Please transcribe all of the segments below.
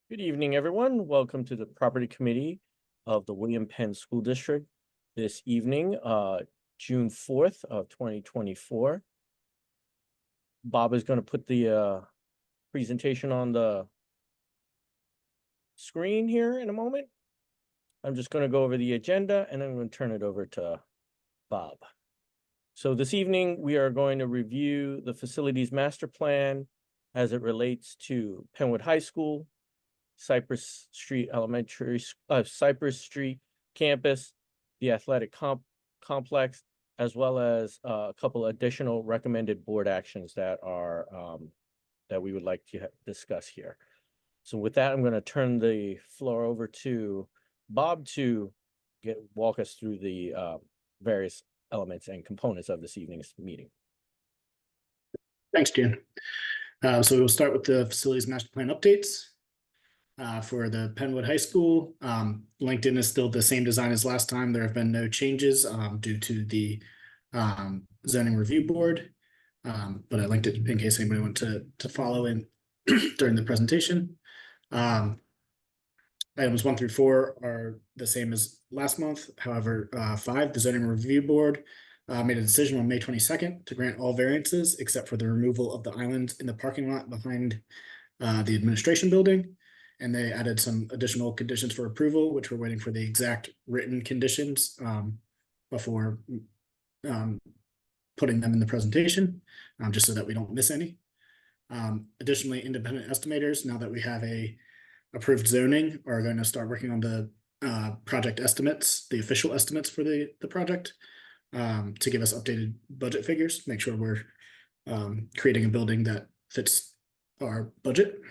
Good evening, everyone. Welcome to the Property Committee of the William Penn School District this evening, June 4th of 2024. Bob is going to put the presentation on the screen here in a moment. I'm just going to go over the agenda and then I'm going to turn it over to Bob. So this evening, we are going to review the facilities master plan as it relates to Penwood High School, Cypress Street Cypress Street campus, the athletic complex, as well as a couple additional recommended board actions that are that we would like to discuss here. So with that, I'm going to turn the floor over to Bob to walk us through the various elements and components of this evening's meeting. Thanks, Jan. So we'll start with the facilities master plan updates. For the Penwood High School, LinkedIn is still the same design as last time. There have been no changes due to the zoning review board, but I linked it in case anybody wanted to follow in during the presentation. Items 1 through 4 are the same as last month. However, 5, the zoning review board made a decision on May 22nd to grant all variances except for the removal of the island in the parking lot behind the administration building. And they added some additional conditions for approval, which we're waiting for the exact written conditions before putting them in the presentation, just so that we don't miss any. Additionally, independent estimators, now that we have a approved zoning, are going to start working on the project estimates, the official estimates for the project, to give us updated budget figures, make sure we're creating a building that fits our budget.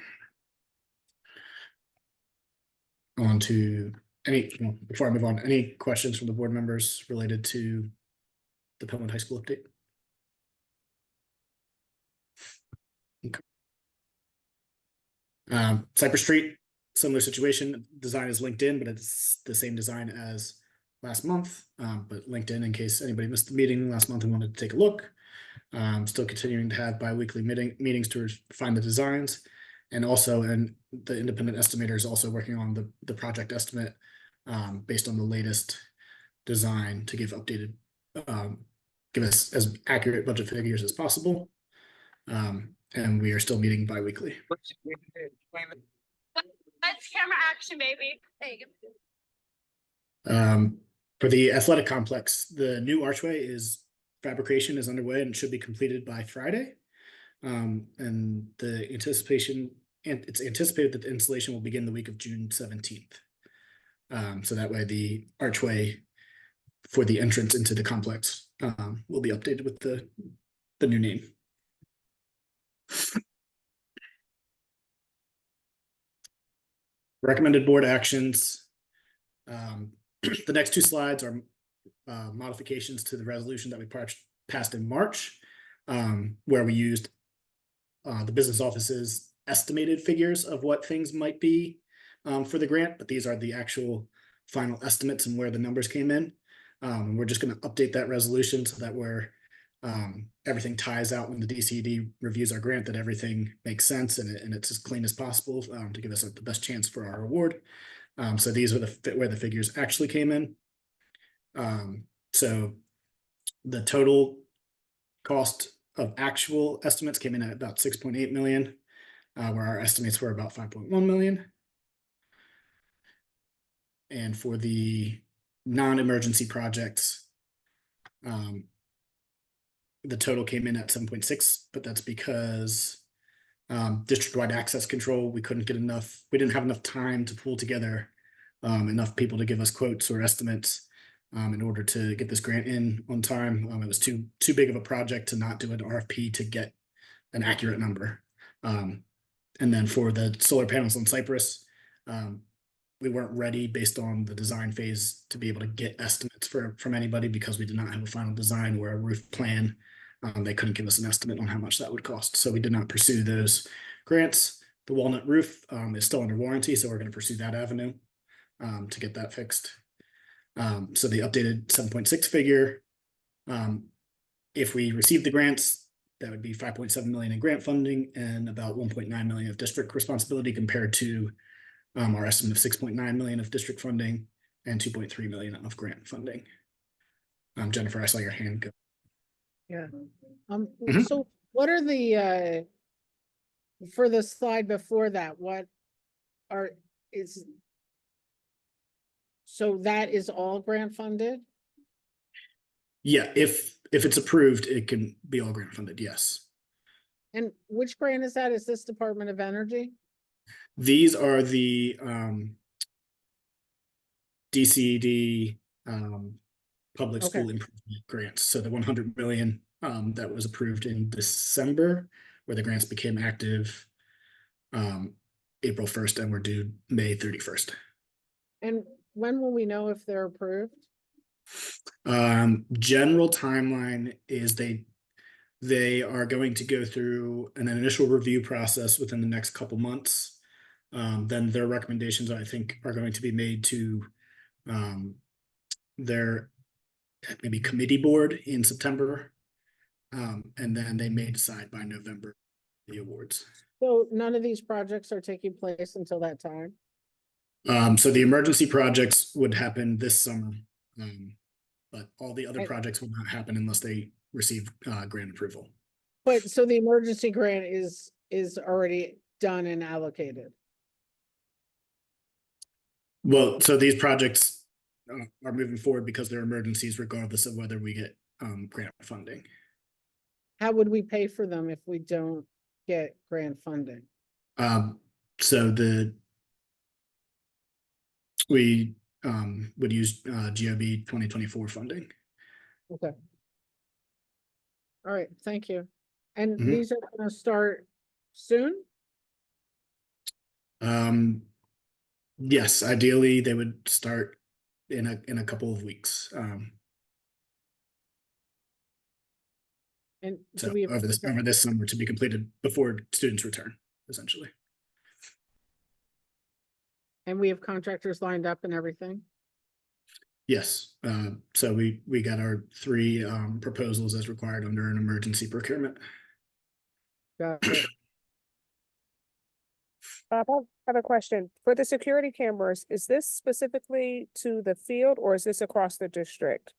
On to before I move on, any questions from the board members related to the Penwood High School update? Okay. Cypress Street, similar situation. Design is linked in, but it's the same design as last month, but linked in case anybody missed the meeting last month and wanted to take a look. Still continuing to have bi-weekly meetings to refine the designs. And also, the independent estimator is also working on the project estimate based on the latest design to give updated, give us as accurate budget figures as possible. And we are still meeting bi-weekly. That's camera action, baby. There you go. For the athletic complex, the new archway fabrication is underway and should be completed by Friday. And it's anticipated that the installation will begin the week of June 17th. So that way the archway for the entrance into the complex will be updated with the new name. Recommended board actions. The next 2 slides are modifications to the resolution that we passed in March, where we used the business office's estimated figures of what things might be for the grant, but these are the actual final estimates and where the numbers came in. We're just going to update that resolution so that everything ties out when the DCD reviews our grant, that everything makes sense and it's as clean as possible to give us the best chance for our award. So these are where the figures actually came in. So the total cost of actual estimates came in at about 6.8 million, where our estimates were about 5.1 million. And for the non-emergency projects, the total came in at 7.6, but that's because district-wide access control, we didn't have enough time to pull together enough people to give us quotes or estimates in order to get this grant in on time. It was too big of a project to not do an RFP to get an accurate number. And then for the solar panels on Cypress, we weren't ready based on the design phase to be able to get estimates from anybody because we did not have a final design or a roof plan. They couldn't give us an estimate on how much that would cost. So we did not pursue those grants. The walnut roof is still under warranty, so we're going to pursue that avenue to get that fixed. So the updated 7.6 figure, if we receive the grants, that would be 5.7 million in grant funding and about 1.9 million of district responsibility compared to Our estimate of 6.9 million of district funding and 2.3 million of grant funding. Jennifer, I saw your hand go. Yeah. Mhm. So what are the, for the slide before that, what so that is all grant funded? Yeah, if it's approved, it can be all grant funded, yes. And which grant is that? Is this Department of Energy? These are the DCD public Okay. school improvement grants. So the 100 million that was approved in December, where the grants became active April 1st and were due May 31st. And when will we know if they're approved? General timeline is they are going to go through an initial review process within the next couple months. Then their recommendations, I think, are going to be made to their maybe committee board in September. And then they may decide by November the awards. So none of these projects are taking place until that time? So the emergency projects would happen this summer. But all the other And- projects will not happen unless they receive grant approval. But so the emergency grant is already done and allocated? Well, so these projects are moving forward because they're emergencies regardless of whether we get grant funding. How would we pay for them if we don't get grant funding? So we would use GOB 2024 funding. Okay. All right, thank you. And Mhm. these are gonna start soon? Yes, ideally they would start in a couple of weeks. And So do we have over this summer to be completed before students return, essentially. and we have contractors lined up and everything? Yes, so we got our 3 proposals as required under an emergency procurement. Got it. I have a question. For the security cameras, is this specifically to the field or is this across the district?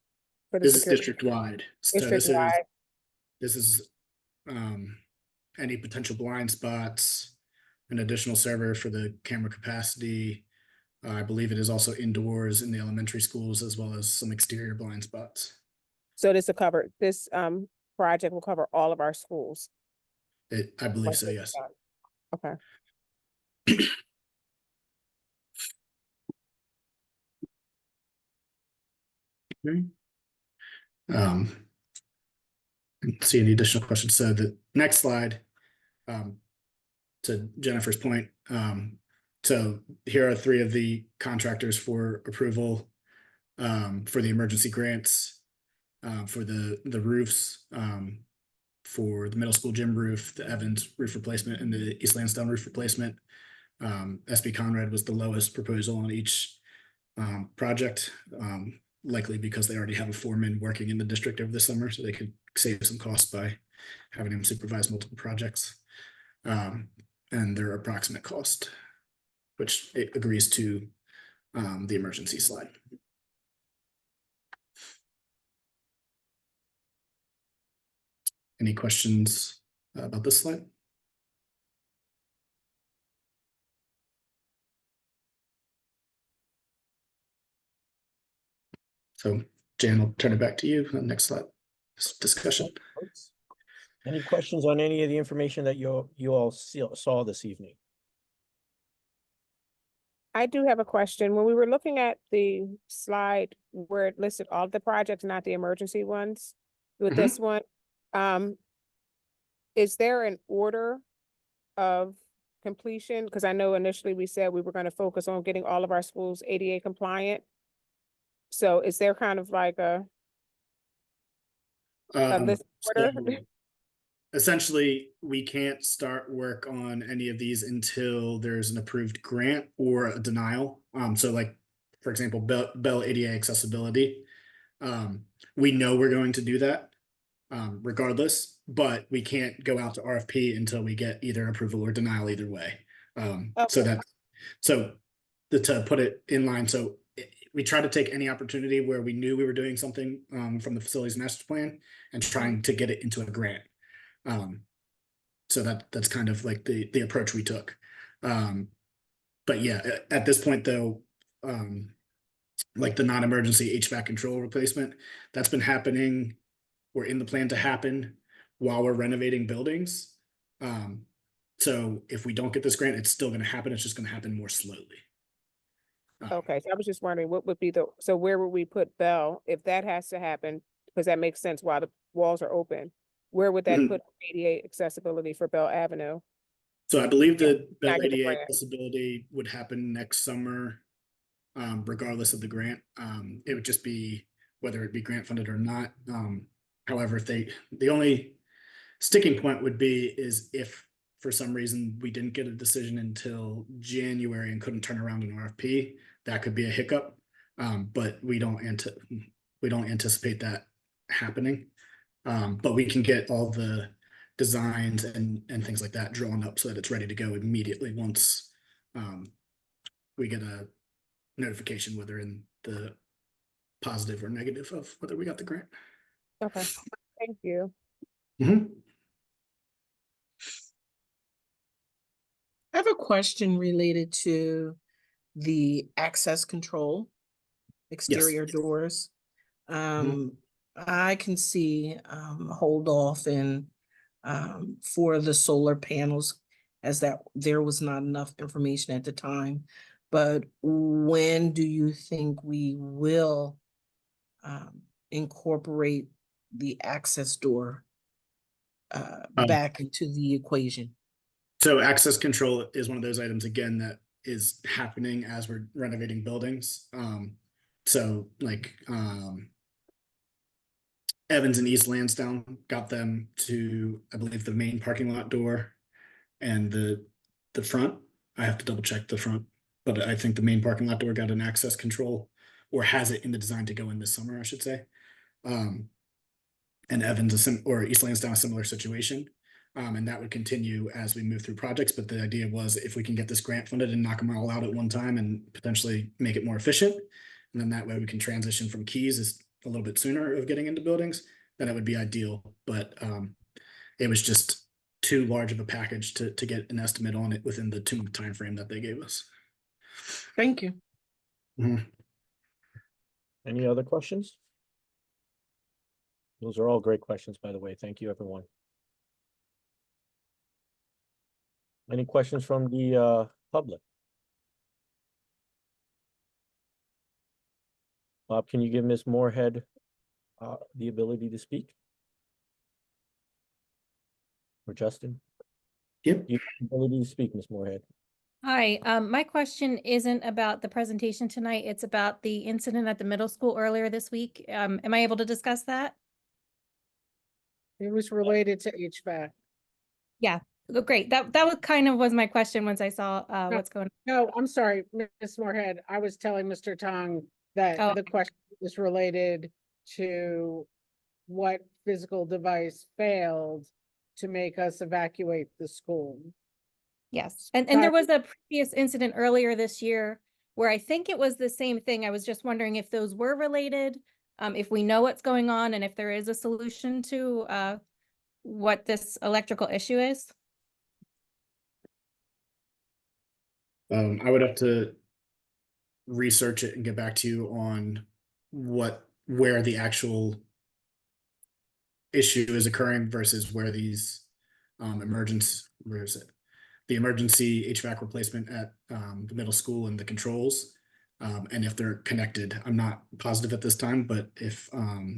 For the This is security- district-wide. So District-wide. this is any potential blind spots, an additional server for the camera capacity. I believe it is also indoors in the elementary schools as well as some exterior blind spots. So this project will cover all of our schools. I believe so, yes. Okay. See any additional questions? So the next slide, to Jennifer's point, so here are 3 of the contractors for approval for the emergency grants, for the roofs, for the middle school gym roof, the Evans roof replacement, and the East Lansdowne roof replacement. SB Conrad was the lowest proposal on each project, likely because they already have a foreman working in the district over the summer, so they could save some costs by having him supervise multiple projects. And their approximate cost, which it agrees to the emergency slide. Any questions about this slide? So Jan, I'll turn it back to you. Next slide. Discussion. Any questions on any of the information that you all saw this evening? I do have a question. When we were looking at the slide where it listed all the projects, not the emergency ones, with Mhm. this one, is there an order of completion? Because I know initially we said we were going to focus on getting all of our schools ADA compliant. So is there kind of like a list order? So essentially, we can't start work on any of these until there's an approved grant or a denial. So like, for example, Bell ADA accessibility. We know we're going to do that regardless, but we can't go out to RFP until we get either approval or denial either way. Okay. So to put it in line. So we try to take any opportunity where we knew we were doing something from the facilities master plan and trying to get it into a grant. So that's kind of like the approach we took. But yeah, at this point though, like the non-emergency HVAC control replacement, that's been happening or in the plan to happen while we're renovating buildings. So if we don't get this grant, it's still going to happen. It's just going to happen more slowly. Okay, so I was just wondering what would be so where would we put Bell if that has to happen? Because that makes sense while the walls are open. Where would that Mhm. put ADA accessibility for Bell Avenue? So I believe the Can I Bell get the ADA grant? accessibility would happen next summer, regardless of the grant. It would just be whether it be grant funded or not. However, the only sticking point would be is if for some reason we didn't get a decision until January and couldn't turn around an RFP, that could be a hiccup. But we don't anticipate that happening. But we can get all the designs and things like that drawn up so that it's ready to go immediately once we get a notification, whether in the positive or negative of whether we got the grant. Okay, thank you. Mhm. I have a question related to the access control, exterior doors. I can see hold off and for the solar panels as that there was not enough information at the time. But when do you think we will incorporate the access door back into the equation? So access control is one of those items again that is happening as we're renovating buildings. So like Evans and East Lansdowne got them to, I believe, the main parking lot door and the front. I have to double check the front, but I think the main parking lot door got an access control or has it in the design to go in this summer, I should say. And Evans or East Lansdowne, a similar situation. And that would continue as we move through projects. But the idea was if we can get this grant funded and knock them all out at one time and potentially make it more efficient, and then that way we can transition from keys is a little bit sooner of getting into buildings, then it would be ideal. But it was just too large of a package to get an estimate on it within the 2-month time frame that they gave us. Thank you. Any other questions? Those are all great questions, by the way. Thank you, everyone. Any questions from the public? Bob, can you give Ms. Moorhead the ability to speak? Or Justin? Yep. You have the ability to speak, Ms. Moorhead. Hi, my question isn't about the presentation tonight. It's about the incident at the middle school earlier this week. Am I able to discuss that? It was related to HVAC. Oh, great. That was my question once I saw what's going on. No, I'm sorry, Ms. Moorhead. I was telling Mr. Tong that Oh. the question is related to what physical device failed to make us evacuate the school. Yes. And there was a previous incident earlier this year where I think it was the same thing. I was just wondering if those were related, if we know what's going on and if there is a solution to what this electrical issue is. I would have to research it and get back to you on where the actual issue is occurring versus where these where is it? The emergency HVAC replacement at the middle school and the controls, and if they're connected. I'm not positive at this time, but if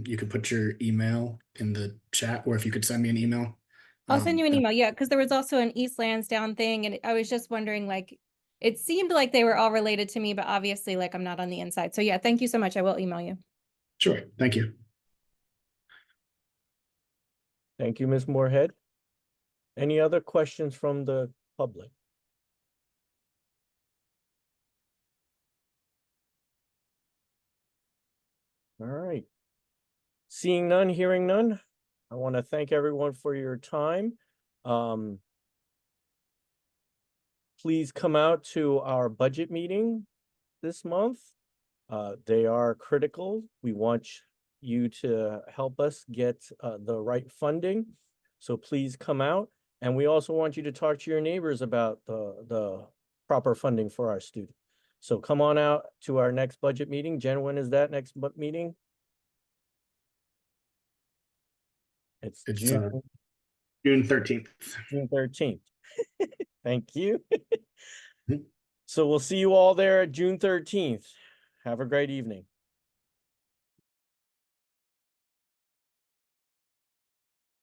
you could put your email in the chat, or if you could send me an email. I'll send you an email. Yeah, because there was also an East Lansdowne thing, and I was just wondering, like, it seemed like they were all related to me, but obviously, like, I'm not on the inside. So yeah, thank you so much. I will email you. Sure, thank you. Thank you, Ms. Moorhead. Any other questions from the public? All right. Seeing none, hearing none, I want to thank everyone for your time. Please come out to our budget meeting this month. They are critical. We want you to help us get the right funding. So please come out. And we also want you to talk to your neighbors about the proper funding for our students. So come on out to our next budget meeting. Jen, when is that next meeting? It's It's June June 13th. June 13th. Thank you. Mhm. So we'll see you all there at June 13th. Have a great evening.